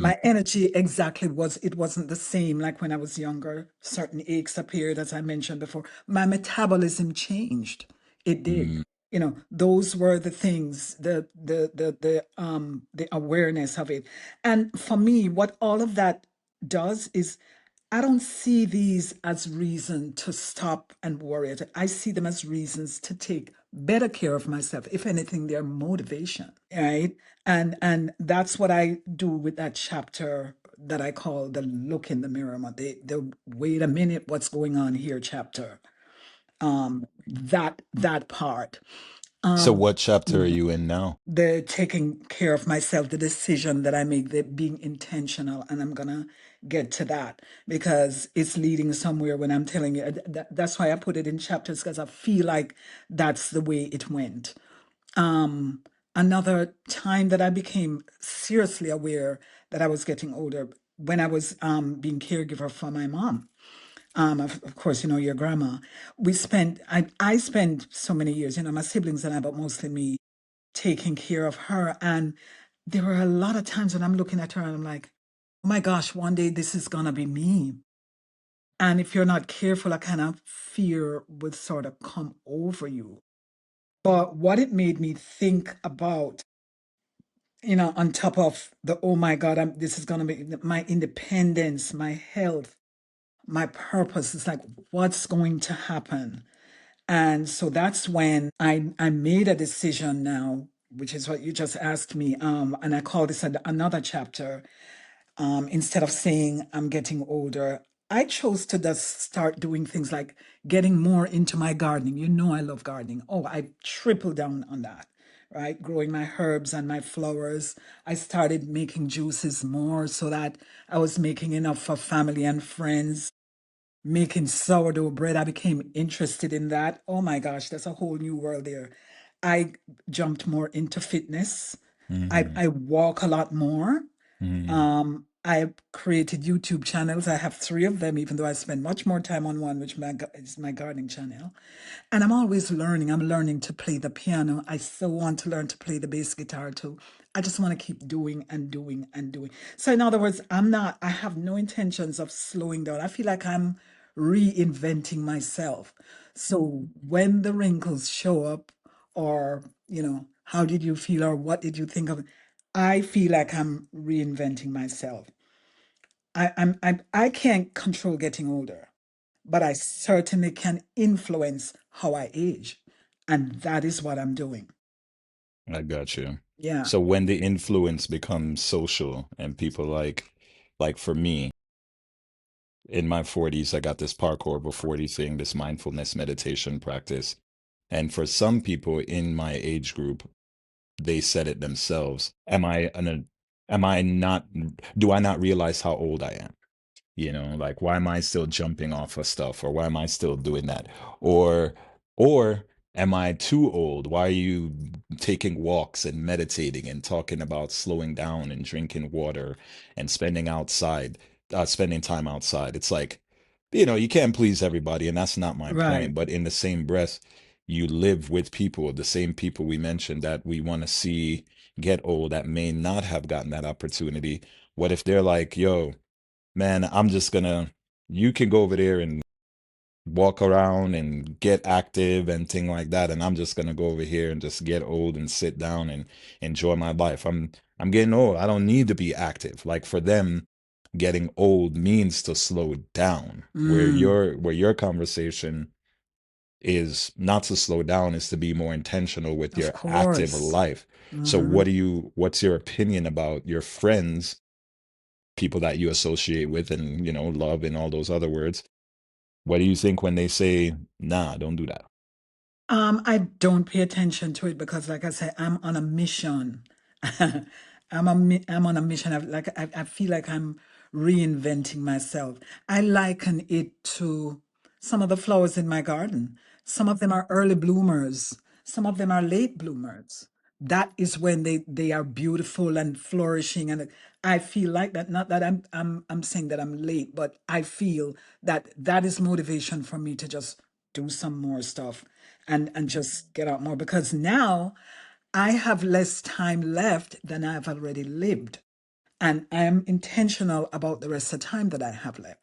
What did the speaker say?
My energy exactly was, it wasn't the same like when I was younger. Certain aches appeared, as I mentioned before. My metabolism changed. It did. Mm. Those were the things, the awareness of it. And for me, what all of that does is I don't see these as reason to stop and worry. I see them as reasons to take better care of myself. If anything, they're motivation, right? And that's what I do with that chapter that I call the look in the mirror, the wait a minute, what's going on here chapter. That part. So Um, what chapter are you in now? the taking care of myself, the decision that I make, the being intentional, and I'm gonna get to that because it's leading somewhere when I'm telling you. That's why I put it in chapters because I feel like that's the way it went. Um, Another time that I became seriously aware that I was getting older when I was being caregiver for my mom. Of course, your grandma. I spent so many years, my siblings and I, but mostly me, taking care of her. And there were a lot of times when I'm looking at her and I'm like, oh my gosh, one day this is gonna be me. And if you're not careful, a kind of fear would sort of come over you. But what it made me think about, on top of the, oh my God, this is gonna be my independence, my health, my purpose. It's like, what's going to happen? And so that's when I made a decision now, which is what you just asked me. And I call this another chapter. Instead of saying I'm getting older, I chose to just start doing things like getting more into my gardening. I love gardening. Oh, I tripled down on that, right? Growing my herbs and my flowers. I started making juices more so that I was making enough for family and friends. Making sourdough bread, I became interested in that. Oh my gosh, that's a whole new world there. I jumped more into fitness. Mm-hmm. I walk a lot more. Mm-hmm. I created YouTube channels. I have three of them, even though I spend much more time on one, which is my gardening channel. And I'm always learning. I'm learning to play the piano. I still want to learn to play the bass guitar too. I just want to keep doing and doing and doing. So in other words, I have no intentions of slowing down. I feel like I'm reinventing myself. So when the wrinkles show up, or, how did you feel or what did you think of it? I feel like I'm reinventing myself. I can't control getting older, but I certainly can influence how I age. And that is what I'm doing. I got you. Yeah. So when the influence becomes social and people like for me, in my 40s, I got this parkour over 40 thing, this mindfulness meditation practice. And for some people in my age group, they said it themselves. Am I not, do I not realize how old I am? Like why am I still jumping off of stuff, or why am I still doing that? Or or am I too old? Why are you taking walks and meditating and talking about slowing down and drinking water and spending time outside? It's like, you can't please everybody, and that's not my Right. point. But in the same breath, you live with people, the same people we mentioned that we want to see get old that may not have gotten that opportunity. What if they're like, yo, man, you can go over there and walk around and get active and thing like that, and I'm just gonna go over here and just get old and sit down and enjoy my life. I'm getting old. I don't need to be active. Like for them, getting old means to slow down. Where Mm, your conversation is not to slow down, is to be more intentional with of your active course. life. So Hmm. what's your opinion about your friends, people that you associate with and love and all those other words? What do you think when they say, nah, don't do that? I don't pay attention to it because, like I said, I'm on a mission. I'm on a mission. I feel like I'm reinventing myself. I liken it to some of the flowers in my garden. Some of them are early bloomers. Some of them are late bloomers. That is when they are beautiful and flourishing, and I feel like that. Not that I'm saying that I'm late, but I feel that that is motivation for me to just do some more stuff and just get out more because now I have less time left than I've already lived. And I am intentional about the rest of the time that I have left.